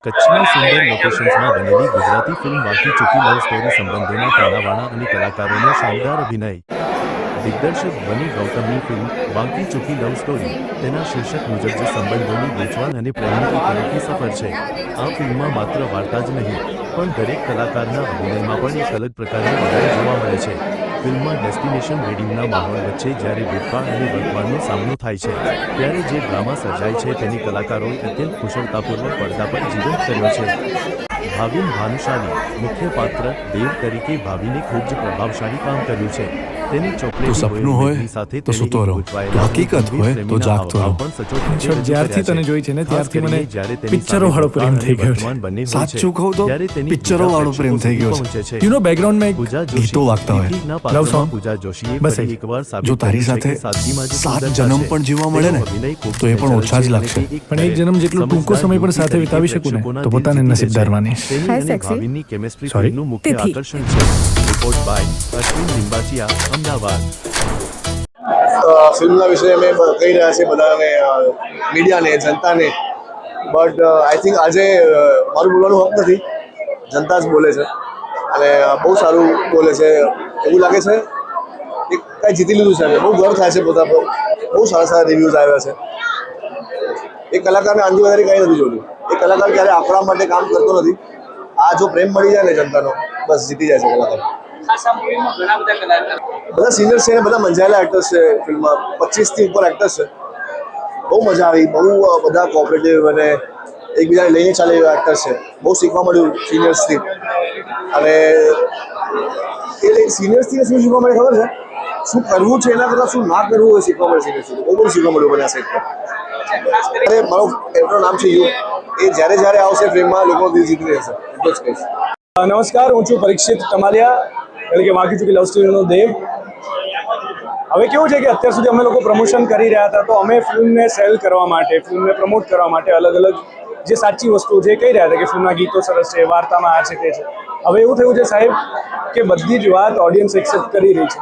કચ્છના સુંદર લોકેશન્સમાં બનેલી ગુજરાતી ફિલ્મ વાકી ચૂકી લવ સ્ટોરી સંબંધોના તાણાવાણા અને કલાકારોનો શાનદાર અભિનય. દિગ્દર્શક બની ગૌતમની ફિલ્મ વાકી ચૂકી લવ સ્ટોરી તેના શીર્ષક મુજબ જ સંબંધોની ગૂંચવણ અને પ્રેમની એક અનોખી સફર છે. આ ફિલ્મમાં માત્ર વાર્તા જ નહીં પણ દરેક કલાકારના અભિનયમાં પણ એક અલગ પ્રકારની લડાઈ જોવા મળે છે. ફિલ્મમાં ડેસ્ટિનેશન વેડિંગના માહોલ વચ્ચે જ્યારે ભૂતકાળ અને વર્તમાનનો સામનો થાય છે ત્યારે જે ડ્રામા સર્જાય છે તેની કલાકારોએ અત્યંત કુશળતાપૂર્વક પડદા પર જીવંત કર્યો છે. ભાવિન ભાનુશાલી મુખ્ય પાત્ર દેવ તરીકે ભાવિને ખૂબ જ પ્રભાવશાળી કામ કર્યું છે. તેની ચોકલેટી સપનું હોય સાથે તો સૂતો રહો, હકીકત હોય તો જાગતો રહો. જ્યારથી તને જોઈ છે ને ત્યારથી મને પિક્ચરો વાળો પ્રેમ થઈ ગયો છે. સાચું કહું તો પિક્ચરો વાળો પ્રેમ થઈ ગયો છે. યુ નો બેકગ્રાઉન્ડમાં એક ગીતો વાગતા હોય. લવ સોંગ બસ એ જ. જો તારી સાથે 7 જન્મ પણ જીવવા મળે ને તો એ પણ ઓછા જ લાગશે. પણ એક જન્મ જેટલો ટૂંકો સમય પણ સાથે વિતાવી શકું ને તો પોતાને નસીબદાર માનીશ. ભાવિનની કેમેસ્ટ્રી Sorry? ફિલ્મનું મુખ્ય આકર્ષણ છે. Report by Ashwin Limbachiya, Ahmedabad. ફિલ્મના વિશે અમે કહી રહ્યા છીએ બધાને, મીડિયાને, જનતાને. બટ આઈ થિંક આજે મારું બોલવાનું હક નથી, જનતા જ બોલે છે અને બહુ સારું બોલે છે. એવું લાગે છે કે કાંઈ જીતી લીધું છે. બહુ ગર્વ થાય છે પોતા પર. બહુ સારા સારા રિવ્યૂઝ આવ્યા છે. એ કલાકારને આંધી વધારે કંઈ નથી જોયું. એ કલાકાર ક્યારે આંકડા માટે કામ કરતો નથી. આ જો પ્રેમ મળી જાય ને જનતાનો, બસ જીતી જાય છે કલાકાર. બધા સિનિયર્સ છે ને બધા મંજાયેલા એક્ટર્સ છે. ફિલ્મમાં 25થી ઉપર એક્ટર્સ છે. બહુ મજા આવી. બહુ બધા કોઓપરેટિવ અને એકબીજાને લઈને ચાલે એવા એક્ટર્સ છે. બહુ શીખવા મળ્યું સિનિયર્સથી. અને એ સિનિયર્સથી શું શીખવા મળે ખબર છે? શું કરવું છે એના કરતાં શું ના કરવું એ શીખવા મળે સિનિયર્સથી. બહુ બધું શીખવા મળ્યું મને આ સેટ પર. અરે મારો એક્ટરનું નામ છે યુગ. એ જ્યારે જ્યારે આવશે ફિલ્મમાં લોકો દિલ જીતી રહેશે. એટલું જ કહીશ. નમસ્કાર, હું છું પરીક્ષિત કમાલિયા, એટલે કે વાકી ચૂકી લવ સ્ટોરીનો દેવ. હવે કેવું છે કે અત્યાર સુધી અમે લોકો પ્રમોશન કરી રહ્યા હતા, તો અમે ફિલ્મને સેલ કરવા માટે, ફિલ્મને પ્રમોટ કરવા માટે અલગ અલગ જે સાચી વસ્તુઓ જે કહી રહ્યા હતા કે ફિલ્મના ગીતો સરસ છે, વાર્તામાં આ છે તે છે. હવે એવું થયું છે સાહેબ કે બધી જ વાત ઓડિયન્સ એક્સેપ્ટ કરી રહી છે.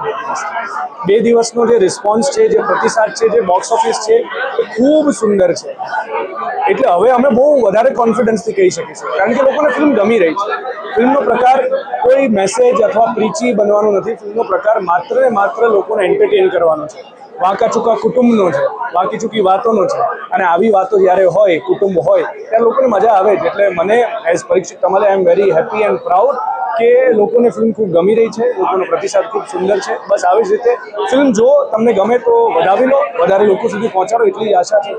2 દિવસનો જે રિસ્પોન્સ છે, જે પ્રતિસાદ છે, જે બોક્સ ઓફિસ છે એ ખૂબ સુંદર છે. એટલે હવે અમે બહુ વધારે કોન્ફિડન્સથી કહી શકીશું, કારણ કે લોકોને ફિલ્મ ગમી રહી છે. ફિલ્મનો પ્રકાર કોઈ મેસેજ અથવા પ્રીચી બનવાનો નથી. ફિલ્મનો પ્રકાર માત્ર ને માત્ર લોકોને એન્ટરટેન કરવાનો છે. વાંકા ચૂકા કુટુંબનો છે, વાંકી ચૂકી વાતોનો છે. અને આવી વાતો જ્યારે હોય, કુટુંબ હોય, ત્યારે લોકોને મજા આવે છે. એટલે મને as Parikshit Kamale I am very happy and proud કે લોકોને ફિલ્મ ખૂબ ગમી રહી છે. લોકોનો પ્રતિસાદ ખૂબ સુંદર છે. બસ આવી જ રીતે ફિલ્મ જો તમને ગમે તો વધાવી લો, વધારે લોકો સુધી પહોંચાડો, એટલી જ આશા છે.